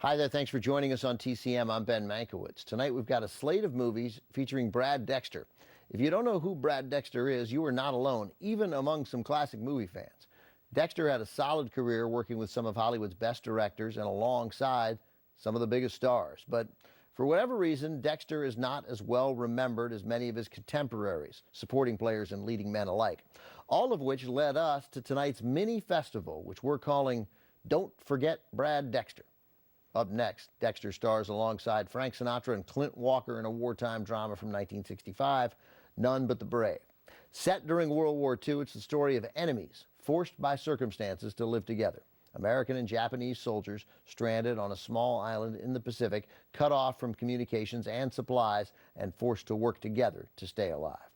Hi there, thanks for joining us on TCM. I'm Ben Mankiewicz. Tonight we've got a slate of movies featuring Brad Dexter. If you don't know who Brad Dexter is, you are not alone, even among some classic movie fans. Dexter had a solid career working with some of Hollywood's best directors and alongside some of the biggest stars. But for whatever reason, Dexter is not as well remembered as many of his contemporaries, supporting players and leading men alike. All of which led us to tonight's mini festival, which we're calling Don't Forget Brad Dexter. Up next, Dexter stars alongside Frank Sinatra and Clint Walker in a wartime drama from 1965, None But the Brave. Set during World War II, it's the story of enemies forced by circumstances to live together. American and Japanese soldiers stranded on a small island in the Pacific, cut off from communications and supplies, and forced to work together to stay alive.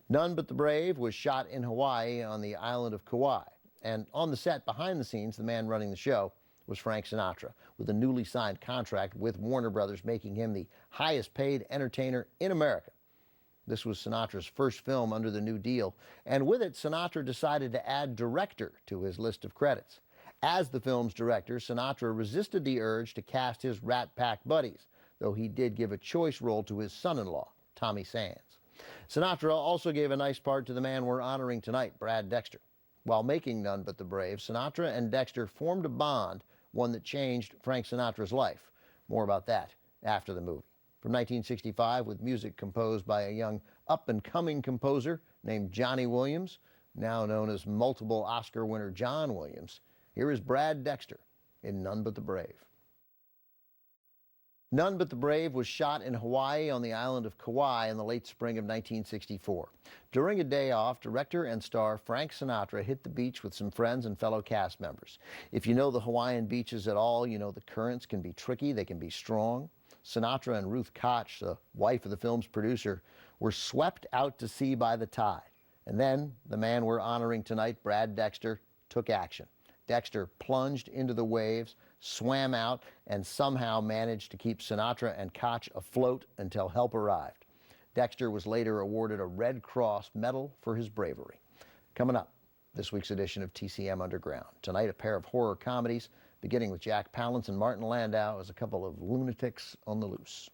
None But the Brave was shot in Hawaii on the island of Kauai. And on the set, behind the scenes, the man running the show was Frank Sinatra, with a newly signed contract with Warner Brothers, making him the highest paid entertainer in America. This was Sinatra's first film under the New Deal, and with it, Sinatra decided to add director to his list of credits. As the film's director, Sinatra resisted the urge to cast his Rat Pack buddies, though he did give a choice role to his son-in-law, Tommy Sands. Sinatra also gave a nice part to the man we're honoring tonight, Brad Dexter. While making None But the Brave, Sinatra and Dexter formed a bond, one that changed Frank Sinatra's life. More about that after the movie. From 1965, with music composed by a young up-and-coming composer named Johnny Williams, now known as multiple Oscar winner John Williams, here is Brad Dexter in None But the Brave. None But the Brave was shot in Hawaii on the island of Kauai in the late spring of 1964. During a day off, director and star Frank Sinatra hit the beach with some friends and fellow cast members. If you know the Hawaiian beaches at all, you know the currents can be tricky, they can be strong. Sinatra and Ruth Koch, the wife of the film's producer, were swept out to sea by the tide. And then the man we're honoring tonight, Brad Dexter, took action. Dexter plunged into the waves, swam out, and somehow managed to keep Sinatra and Koch afloat until help arrived. Dexter was later awarded a Red Cross medal for his bravery. Coming up, this week's edition of TCM Underground. Tonight, a pair of horror comedies, beginning with Jack Palance and Martin Landau as a couple of lunatics on the loose.